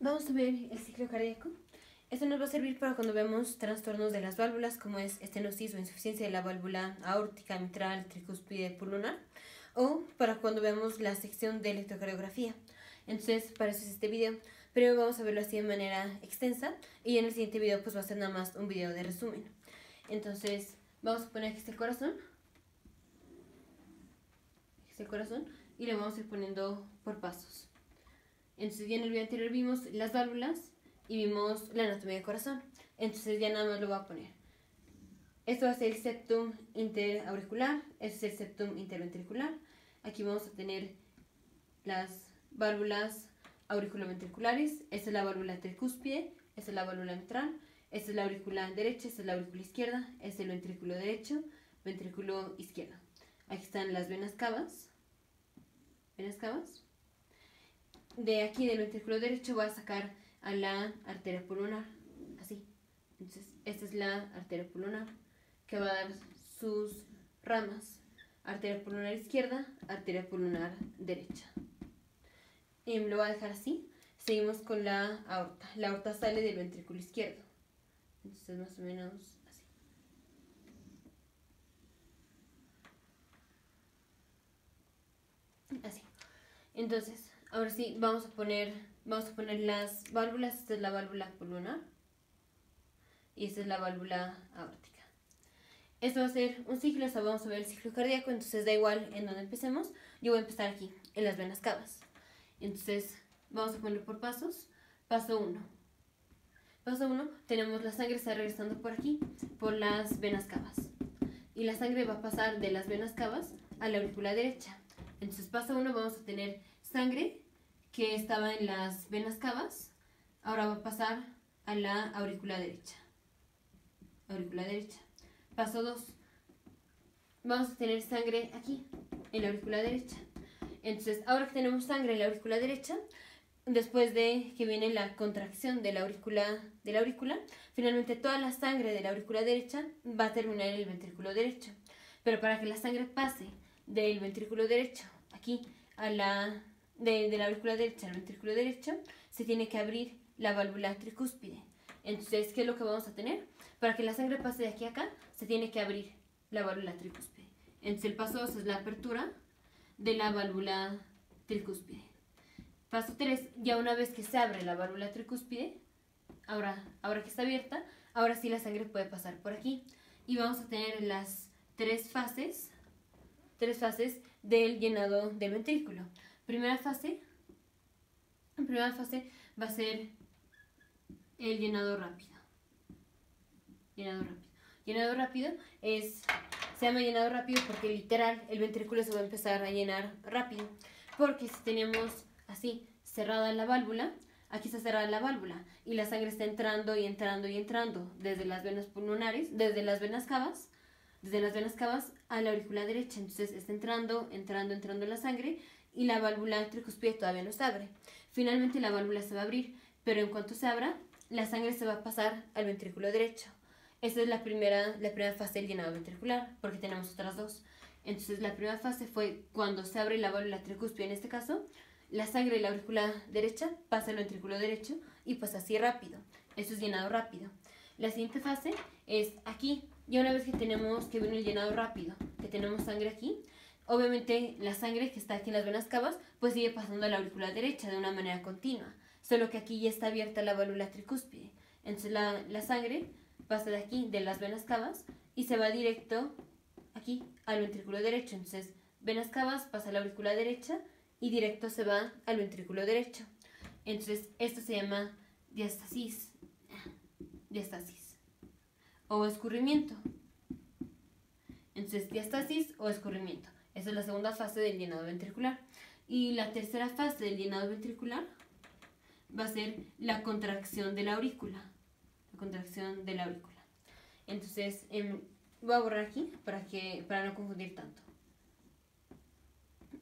Vamos a ver el ciclo cardíaco. Esto nos va a servir para cuando vemos trastornos de las válvulas, como es estenosis o insuficiencia de la válvula aórtica, mitral, tricúspide, pulmonar, o para cuando vemos la sección de electrocardiografía. Entonces, para eso es este video. Pero vamos a verlo así de manera extensa y en el siguiente video pues va a ser nada más un video de resumen. Entonces, vamos a poner aquí este corazón. Este corazón y lo vamos a ir poniendo por pasos. Entonces ya en el video anterior vimos las válvulas y vimos la anatomía del corazón. Entonces ya nada más lo voy a poner. Esto va a ser el septum interauricular, este es el septum interventricular. Aquí vamos a tener las válvulas auriculoventriculares. Esta es la válvula tricúspide, esta es la válvula mitral, esta es la aurícula derecha, esta es la aurícula izquierda, este es el ventrículo derecho, ventrículo izquierdo. Aquí están las venas cavas. Venas cavas. De aquí del ventrículo derecho voy a sacar a la arteria pulmonar, así. Entonces, esta es la arteria pulmonar que va a dar sus ramas: arteria pulmonar izquierda, arteria pulmonar derecha. Y lo voy a dejar así. Seguimos con la aorta. La aorta sale del ventrículo izquierdo. Entonces, más o menos así. Así. Entonces, ahora sí, vamos a poner las válvulas. Esta es la válvula pulmonar y esta es la válvula aórtica. Esto va a ser un ciclo, o sea, vamos a ver el ciclo cardíaco, entonces da igual en donde empecemos. Yo voy a empezar aquí, en las venas cavas. Entonces, vamos a poner por pasos. Paso 1. Paso 1, tenemos la sangre está regresando por aquí, por las venas cavas. Y la sangre va a pasar de las venas cavas a la aurícula derecha. Entonces, paso 1, vamos a tener sangre que estaba en las venas cavas, ahora va a pasar a la aurícula derecha. Aurícula derecha. Paso 2, vamos a tener sangre aquí, en la aurícula derecha. Entonces, ahora que tenemos sangre en la aurícula derecha, después de que viene la contracción de la aurícula, finalmente toda la sangre de la aurícula derecha va a terminar en el ventrículo derecho. Pero para que la sangre pase del ventrículo derecho aquí a de la aurícula derecha al ventrículo derecho, se tiene que abrir la válvula tricúspide. Entonces, ¿qué es lo que vamos a tener? Para que la sangre pase de aquí a acá, se tiene que abrir la válvula tricúspide. Entonces, el paso 2 es la apertura de la válvula tricúspide. Paso 3, ya una vez que se abre la válvula tricúspide, ahora que está abierta, ahora sí la sangre puede pasar por aquí. Y vamos a tener las tres fases del llenado del ventrículo. Primera fase va a ser el llenado rápido. Llenado rápido se llama llenado rápido porque literal el ventrículo se va a empezar a llenar rápido. Porque si tenemos así cerrada la válvula, aquí está cerrada la válvula y la sangre está entrando y entrando y entrando desde las venas pulmonares, desde las venas cavas a la aurícula derecha. Entonces está entrando la sangre y la válvula tricúspide todavía no se abre. Finalmente la válvula se va a abrir, pero en cuanto se abra, la sangre se va a pasar al ventrículo derecho. Esta es la primera fase del llenado ventricular, porque tenemos otras dos. Entonces la primera fase fue cuando se abre la válvula tricúspide, en este caso, la sangre de la aurícula derecha pasa al ventrículo derecho y pasa así rápido. Eso es llenado rápido. La siguiente fase es aquí. Ya una vez que tenemos que viene el llenado rápido, que tenemos sangre aquí, obviamente la sangre que está aquí en las venas cavas pues sigue pasando a la aurícula derecha de una manera continua, solo que aquí ya está abierta la válvula tricúspide. Entonces la sangre pasa de aquí, de las venas cavas, y se va directo aquí al ventrículo derecho. Entonces, venas cavas pasa a la aurícula derecha y directo se va al ventrículo derecho. Entonces, esto se llama diástasis o escurrimiento. Entonces, diástasis o escurrimiento. Esa es la segunda fase del llenado ventricular. Y la tercera fase del llenado ventricular va a ser la contracción de la aurícula. Entonces, voy a borrar aquí para no confundir tanto.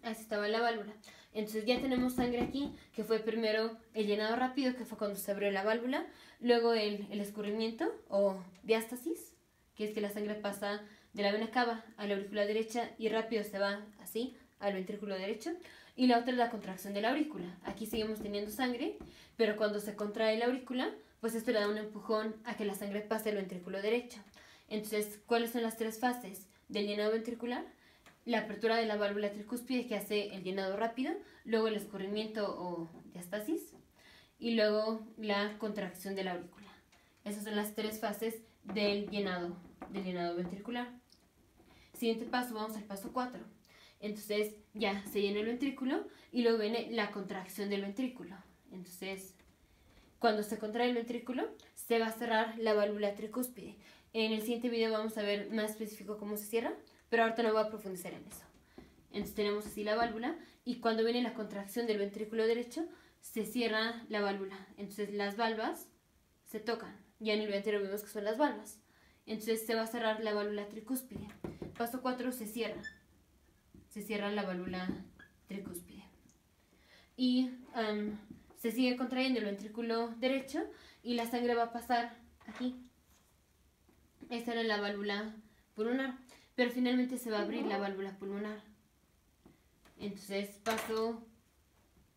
Así estaba la válvula. Entonces ya tenemos sangre aquí, que fue primero el llenado rápido, que fue cuando se abrió la válvula, luego el escurrimiento o diástasis, que es que la sangre pasa de la vena cava a la aurícula derecha y rápido se va así al ventrículo derecho, y la otra es la contracción de la aurícula. Aquí seguimos teniendo sangre, pero cuando se contrae la aurícula, pues esto le da un empujón a que la sangre pase al ventrículo derecho. Entonces, ¿cuáles son las tres fases del llenado ventricular? La apertura de la válvula tricúspide, que hace el llenado rápido, luego el escurrimiento o diástasis, y luego la contracción de la aurícula. Esas son las tres fases del llenado ventricular. Siguiente paso, vamos al paso 4. Entonces ya se llena el ventrículo y luego viene la contracción del ventrículo. Entonces, cuando se contrae el ventrículo, se va a cerrar la válvula tricúspide. En el siguiente video vamos a ver más específico cómo se cierra, pero ahorita no voy a profundizar en eso. Entonces tenemos así la válvula y cuando viene la contracción del ventrículo derecho, se cierra la válvula. Entonces las valvas se tocan. Ya en el video anterior vimos que son las valvas. Entonces se va a cerrar la válvula tricúspide. Paso 4, se cierra. Se cierra la válvula tricúspide. Y se sigue contrayendo el ventrículo derecho y la sangre va a pasar aquí. Esta era la válvula pulmonar. Pero finalmente se va a abrir la válvula pulmonar. Entonces, paso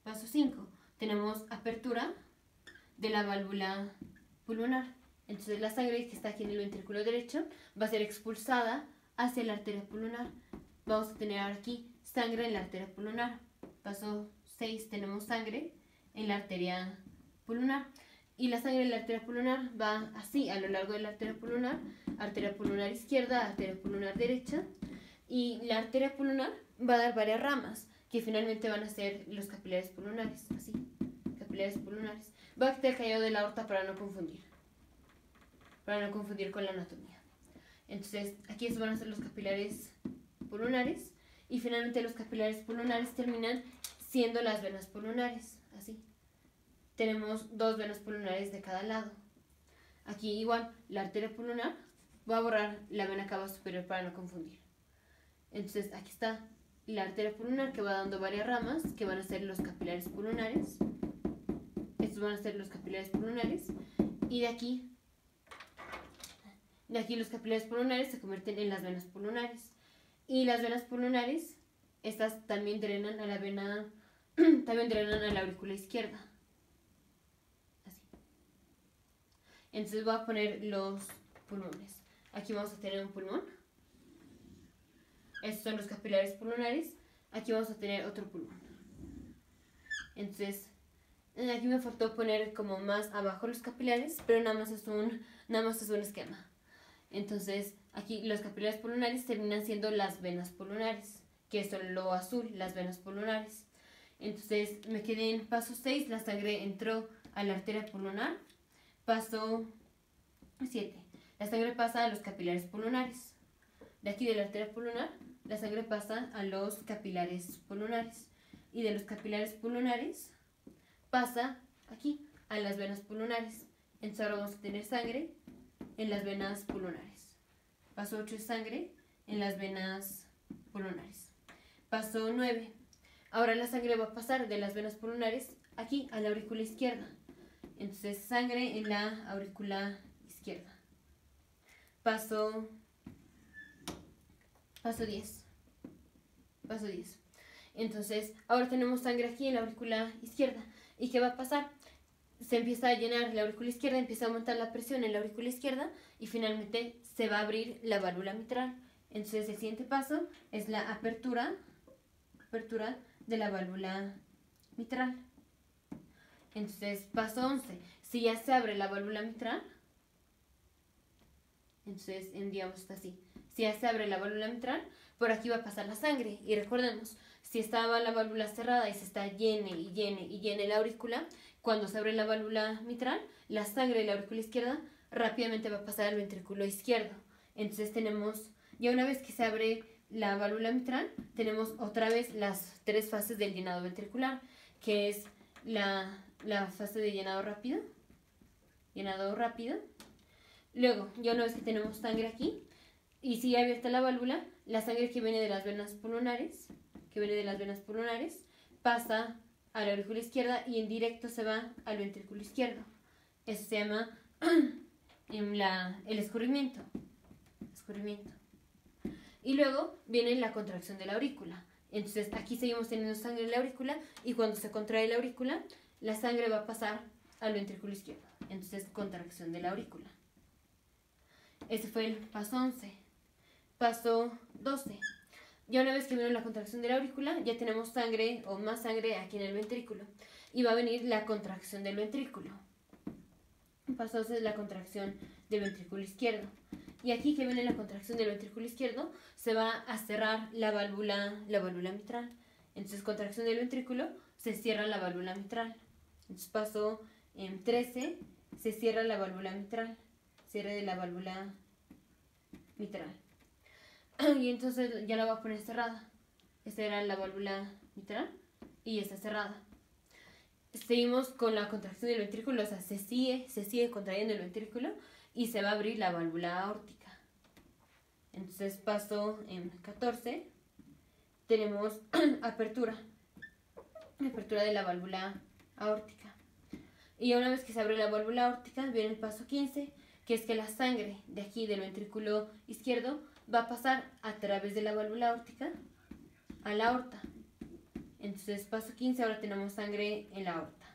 5. Tenemos apertura de la válvula pulmonar. Entonces, la sangre que está aquí en el ventrículo derecho va a ser expulsada hacia la arteria pulmonar. Vamos a tener ahora aquí sangre en la arteria pulmonar. Paso 6, tenemos sangre en la arteria pulmonar. Y la sangre en la arteria pulmonar va así a lo largo de la arteria pulmonar izquierda, arteria pulmonar derecha. Y la arteria pulmonar va a dar varias ramas que finalmente van a ser los capilares pulmonares. Así, capilares pulmonares. Va a quitar el callado de la aorta para no confundir con la anatomía. Entonces, aquí estos van a ser los capilares pulmonares y finalmente los capilares pulmonares terminan siendo las venas pulmonares, así. Tenemos dos venas pulmonares de cada lado. Aquí igual, la arteria pulmonar va a borrar la vena cava superior para no confundir. Entonces, aquí está la arteria pulmonar que va dando varias ramas que van a ser los capilares pulmonares. Estos van a ser los capilares pulmonares y de aquí los capilares pulmonares se convierten en las venas pulmonares. Y las venas pulmonares, estas también drenan a la vena, también drenan a la aurícula izquierda. Así. Entonces voy a poner los pulmones. Aquí vamos a tener un pulmón. Estos son los capilares pulmonares. Aquí vamos a tener otro pulmón. Entonces, aquí me faltó poner como más abajo los capilares, pero nada más es un esquema. Entonces, aquí los capilares pulmonares terminan siendo las venas pulmonares, que son lo azul, las venas pulmonares. Entonces, me quedé en paso 6, la sangre entró a la arteria pulmonar. Paso 7, la sangre pasa a los capilares pulmonares. De aquí de la arteria pulmonar, la sangre pasa a los capilares pulmonares. Y de los capilares pulmonares pasa aquí a las venas pulmonares. Entonces ahora vamos a tener sangre en las venas pulmonares. Paso 8 es sangre en las venas pulmonares. Paso 9. Ahora la sangre va a pasar de las venas pulmonares aquí a la aurícula izquierda. Entonces sangre en la aurícula izquierda. Paso 10. Paso 10. Entonces ahora tenemos sangre aquí en la aurícula izquierda. ¿Y qué va a pasar? Se empieza a llenar la aurícula izquierda, empieza a aumentar la presión en la aurícula izquierda y finalmente se va a abrir la válvula mitral. Entonces el siguiente paso es la apertura de la válvula mitral. Entonces paso 11, si ya se abre la válvula mitral, entonces digamos está así, si ya se abre la válvula mitral, por aquí va a pasar la sangre y recordemos, si estaba la válvula cerrada y se está llene la aurícula, cuando se abre la válvula mitral, la sangre de la aurícula izquierda rápidamente va a pasar al ventrículo izquierdo. Entonces tenemos, ya una vez que se abre la válvula mitral, tenemos otra vez las tres fases del llenado ventricular, que es la fase de llenado rápido. Luego, ya una vez que tenemos sangre aquí, y sigue abierta la válvula, la sangre que viene de las venas pulmonares, pasa a la aurícula izquierda y en directo se va al ventrículo izquierdo. Eso se llama el escurrimiento. Y luego viene la contracción de la aurícula, Entonces aquí seguimos teniendo sangre en la aurícula y cuando se contrae la aurícula, la sangre va a pasar al ventrículo izquierdo. Entonces, contracción de la aurícula. Ese fue el paso 11. Paso 12. Ya una vez que vino la contracción de la aurícula, ya tenemos sangre o más sangre aquí en el ventrículo. Y va a venir la contracción del ventrículo. Paso 12 es la contracción del ventrículo izquierdo. Y aquí que viene la contracción del ventrículo izquierdo, se va a cerrar la válvula mitral. Entonces, contracción del ventrículo, se cierra la válvula mitral. Entonces, paso 13, se cierra la válvula mitral. Cierre de la válvula mitral. Y entonces ya la voy a poner cerrada. Esta era la válvula mitral y está cerrada. Seguimos con la contracción del ventrículo, o sea, se sigue contrayendo el ventrículo y se va a abrir la válvula aórtica. Entonces, paso 14, tenemos apertura de la válvula aórtica. Y una vez que se abre la válvula aórtica, viene el paso 15, que es que la sangre de aquí del ventrículo izquierdo va a pasar a través de la válvula aórtica a la aorta. Entonces, paso 15, ahora tenemos sangre en la aorta.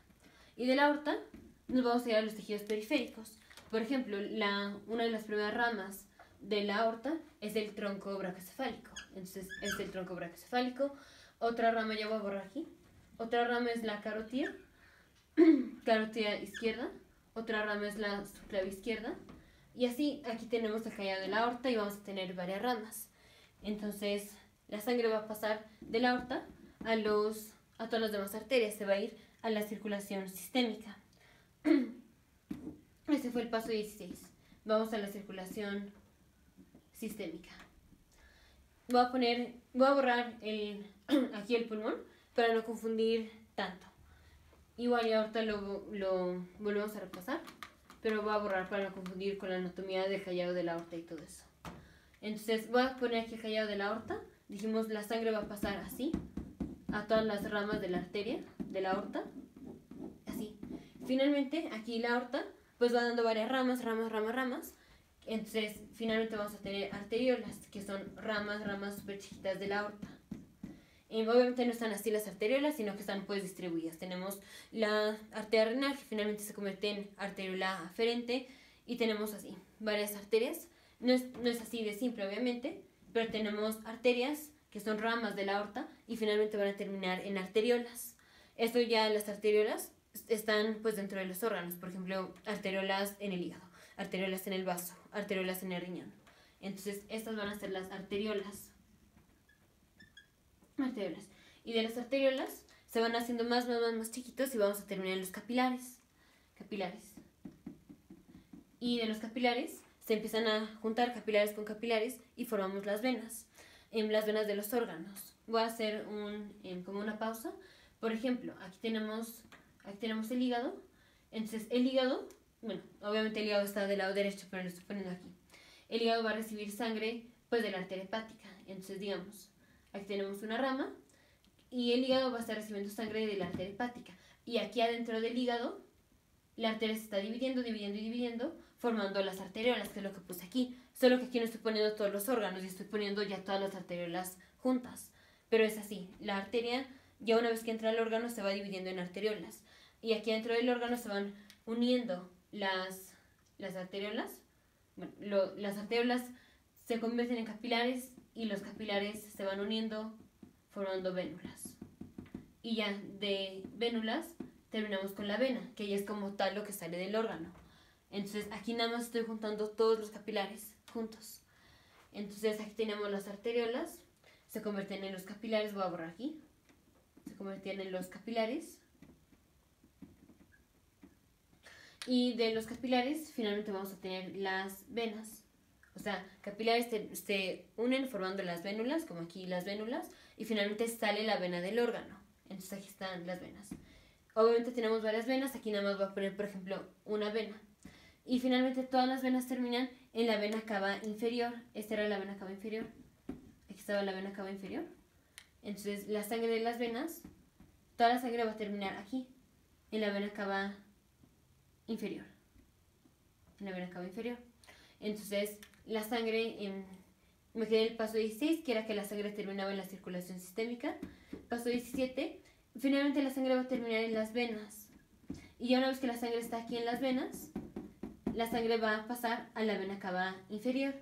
Y de la aorta nos vamos a ir a los tejidos periféricos. Por ejemplo, una de las primeras ramas de la aorta es el tronco brachiocefálico. Entonces, es el tronco brachiocefálico. Otra rama, ya voy a borrar aquí. Otra rama es la carótida izquierda. Otra rama es la subclavia izquierda. Y así, aquí tenemos el callado de la aorta y vamos a tener varias ramas. Entonces, la sangre va a pasar de la aorta a todas las demás arterias, se va a ir a la circulación sistémica. Ese fue el paso 16. Vamos a la circulación sistémica. Voy a borrar aquí el pulmón para no confundir tanto. Igual y ahorita lo volvemos a repasar, pero voy a borrar para no confundir con la anatomía del callado de la aorta y todo eso. Entonces voy a poner aquí el callado de la aorta. Dijimos la sangre va a pasar así a todas las ramas de la arteria, de la aorta, así. Finalmente, aquí la aorta, pues va dando varias ramas. Entonces, finalmente vamos a tener arteriolas, que son ramas súper chiquitas de la aorta. Obviamente no están así las arteriolas, sino que están pues distribuidas. Tenemos la arteria renal, que finalmente se convierte en arteriola aferente, y tenemos así, varias arterias. No es así de simple, obviamente, pero tenemos arterias que son ramas de la aorta y finalmente van a terminar en arteriolas. Esto ya, las arteriolas están pues dentro de los órganos, por ejemplo, arteriolas en el hígado, arteriolas en el vaso, arteriolas en el riñón. Entonces, estas van a ser las arteriolas. Y de las arteriolas se van haciendo más chiquitos y vamos a terminar en los capilares. Y de los capilares se empiezan a juntar capilares con capilares y formamos las venas. En las venas de los órganos. Voy a hacer como una pausa. Por ejemplo, aquí tenemos el hígado. Entonces el hígado, bueno, obviamente el hígado está del lado derecho, pero lo estoy poniendo aquí. El hígado va a recibir sangre pues de la arteria hepática. Entonces digamos, aquí tenemos una rama y el hígado va a estar recibiendo sangre de la arteria hepática. Y aquí adentro del hígado, la arteria se está dividiendo, formando las arteriolas, que es lo que puse aquí. Solo que aquí no estoy poniendo todos los órganos y estoy poniendo ya todas las arteriolas juntas. Pero es así, la arteria, ya una vez que entra al órgano, se va dividiendo en arteriolas. Y aquí dentro del órgano se van uniendo las arteriolas. Bueno, las arteriolas se convierten en capilares y los capilares se van uniendo formando vénulas. Y ya de vénulas terminamos con la vena, que ya es como tal lo que sale del órgano. Entonces aquí nada más estoy juntando todos los capilares juntos. Entonces aquí tenemos las arteriolas, se convierten en los capilares, voy a borrar aquí, se convertían en los capilares. Y de los capilares finalmente vamos a tener las venas. O sea, capilares se unen formando las vénulas, como aquí las vénulas, y finalmente sale la vena del órgano. Entonces aquí están las venas. Obviamente tenemos varias venas, aquí nada más voy a poner, por ejemplo, una vena. Y finalmente todas las venas terminan en la vena cava inferior. Esta era la vena cava inferior. Aquí estaba la vena cava inferior. Entonces la sangre de las venas, toda la sangre va a terminar aquí, en la vena cava inferior. En la vena cava inferior. Entonces la sangre me quedé en el paso 16, que era que la sangre terminaba en la circulación sistémica. Paso 17, finalmente la sangre va a terminar en las venas. Y ya una vez que la sangre está aquí en las venas, la sangre va a pasar a la vena cava inferior.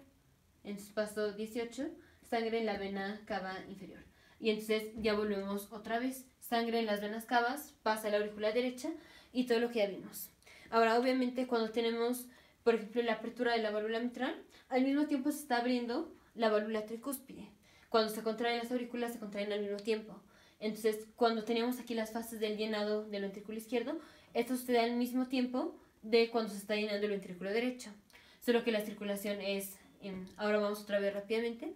Entonces paso 18, sangre en la vena cava inferior. Y entonces ya volvemos otra vez. Sangre en las venas cavas, pasa a la aurícula derecha y todo lo que ya vimos. Ahora, obviamente, cuando tenemos, por ejemplo, la apertura de la válvula mitral, al mismo tiempo se está abriendo la válvula tricúspide. Cuando se contraen las aurículas, se contraen al mismo tiempo. Entonces, cuando tenemos aquí las fases del llenado del ventrículo izquierdo, esto se da al mismo tiempo de cuando se está llenando el ventrículo derecho. Solo que la circulación es, ahora vamos otra vez rápidamente,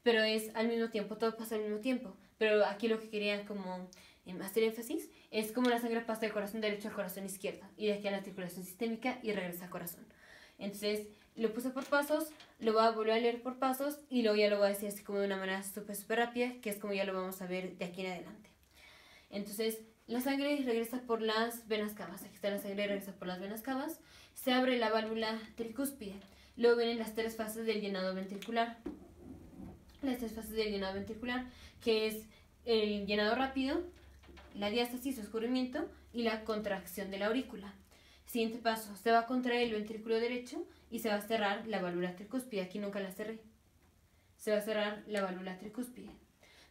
pero es al mismo tiempo, todo pasa al mismo tiempo. Pero aquí lo que quería como hacer énfasis es como la sangre pasa del corazón derecho al corazón izquierdo y de aquí a la circulación sistémica y regresa al corazón. Entonces lo puse por pasos, lo voy a volver a leer por pasos y luego ya lo voy a decir así como de una manera súper rápida, que es como ya lo vamos a ver de aquí en adelante. Entonces la sangre regresa por las venas cavas, aquí está la sangre, regresa por las venas cavas, se abre la válvula tricúspide, luego vienen las tres fases del llenado ventricular. Las tres fases del llenado ventricular, que es el llenado rápido, la diástasis o escurrimiento y la contracción de la aurícula. Siguiente paso, se va a contraer el ventrículo derecho y se va a cerrar la válvula tricúspide. Aquí nunca la cerré. Se va a cerrar la válvula tricúspide.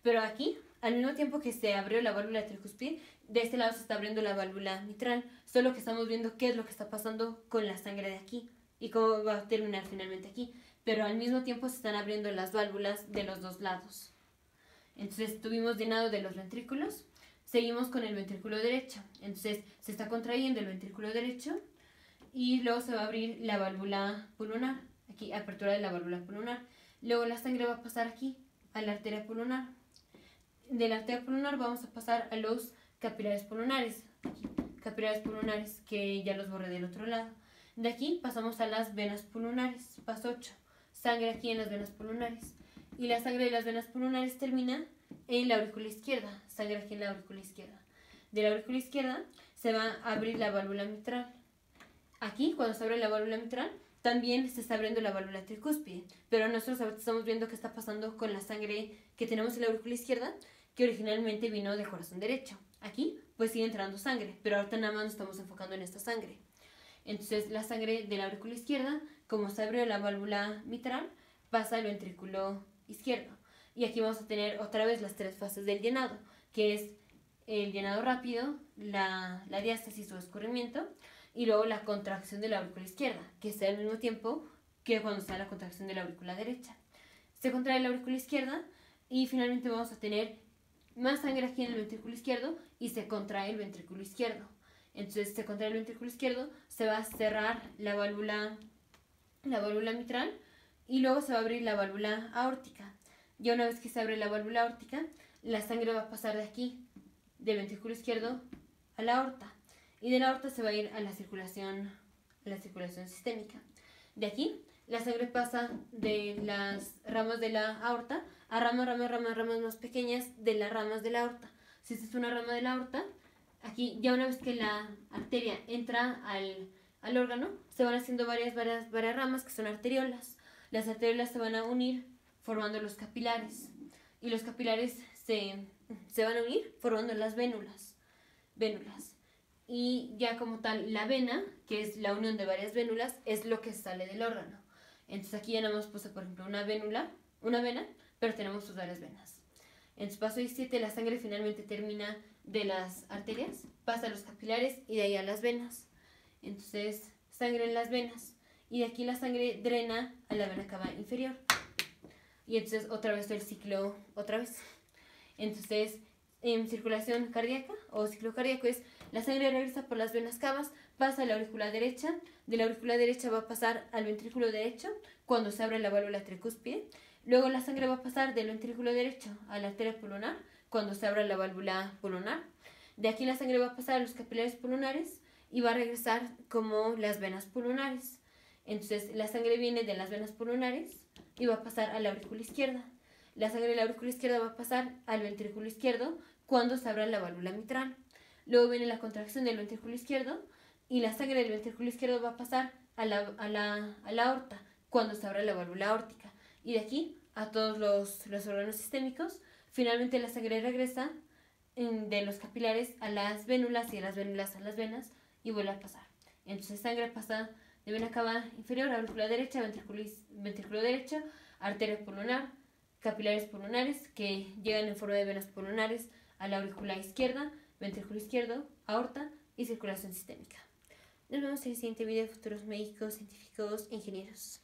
Pero aquí, al mismo tiempo que se abrió la válvula tricúspide, de este lado se está abriendo la válvula mitral, solo que estamos viendo qué es lo que está pasando con la sangre de aquí y cómo va a terminar finalmente aquí. Pero al mismo tiempo se están abriendo las válvulas de los dos lados. Entonces tuvimos llenado de los ventrículos, seguimos con el ventrículo derecho. Entonces se está contrayendo el ventrículo derecho y luego se va a abrir la válvula pulmonar, aquí apertura de la válvula pulmonar. Luego la sangre va a pasar aquí a la arteria pulmonar. De la arteria pulmonar vamos a pasar a los capilares pulmonares, aquí, capilares pulmonares que ya los borré del otro lado. De aquí pasamos a las venas pulmonares, paso 8. Sangre aquí en las venas pulmonares. Y la sangre de las venas pulmonares termina en la aurícula izquierda. Sangre aquí en la aurícula izquierda. De la aurícula izquierda se va a abrir la válvula mitral. Aquí, cuando se abre la válvula mitral, también se está abriendo la válvula tricúspide. Pero nosotros ahorita estamos viendo qué está pasando con la sangre que tenemos en la aurícula izquierda, que originalmente vino del corazón derecho. Aquí, pues sigue entrando sangre, pero ahorita nada más nos estamos enfocando en esta sangre. Entonces la sangre de la aurícula izquierda, como se abrió la válvula mitral, pasa al ventrículo izquierdo. Y aquí vamos a tener otra vez las tres fases del llenado, que es el llenado rápido, la diástasis o escurrimiento, y luego la contracción de la aurícula izquierda, que sea al mismo tiempo que cuando está la contracción de la aurícula derecha. Se contrae la aurícula izquierda y finalmente vamos a tener más sangre aquí en el ventrículo izquierdo y se contrae el ventrículo izquierdo. Entonces se contrae el ventrículo izquierdo, se va a cerrar la válvula mitral y luego se va a abrir la válvula aórtica. Ya una vez que se abre la válvula aórtica, la sangre va a pasar de aquí, del ventrículo izquierdo a la aorta. Y de la aorta se va a ir a la circulación sistémica. De aquí, la sangre pasa de las ramas de la aorta a ramas más pequeñas de las ramas de la aorta. Si esta es una rama de la aorta, aquí ya una vez que la arteria entra al órgano, se van haciendo varias ramas que son arteriolas. Las arteriolas se van a unir formando los capilares y los capilares se van a unir formando las vénulas. Y ya como tal, la vena, que es la unión de varias vénulas, es lo que sale del órgano. Entonces aquí ya nada más puse, por ejemplo, una vena, pero tenemos sus varias venas. Entonces paso 17, la sangre finalmente termina de las arterias, pasa a los capilares y de ahí a las venas. Entonces, sangre en las venas. Y de aquí la sangre drena a la vena cava inferior. Y entonces otra vez el ciclo, otra vez. Entonces, en circulación cardíaca o ciclo cardíaco es la sangre regresa por las venas cavas, pasa a la aurícula derecha, de la aurícula derecha va a pasar al ventrículo derecho cuando se abre la válvula tricúspide. Luego la sangre va a pasar del ventrículo derecho a la arteria pulmonar cuando se abra la válvula pulmonar. De aquí la sangre va a pasar a los capilares pulmonares y va a regresar como las venas pulmonares. Entonces la sangre viene de las venas pulmonares y va a pasar a la aurícula izquierda. La sangre de la aurícula izquierda va a pasar al ventrículo izquierdo cuando se abra la válvula mitral. Luego viene la contracción del ventrículo izquierdo y la sangre del ventrículo izquierdo va a pasar a la aorta cuando se abra la válvula aórtica. Y de aquí a todos los órganos sistémicos. Finalmente la sangre regresa de los capilares a las vénulas y de las vénulas a las venas y vuelve a pasar. Entonces sangre pasa de vena cava inferior, aurícula derecha, ventrículo derecho, arteria pulmonar, capilares pulmonares que llegan en forma de venas pulmonares a la aurícula izquierda, ventrículo izquierdo, aorta y circulación sistémica. Nos vemos en el siguiente video, futuros médicos, científicos, ingenieros.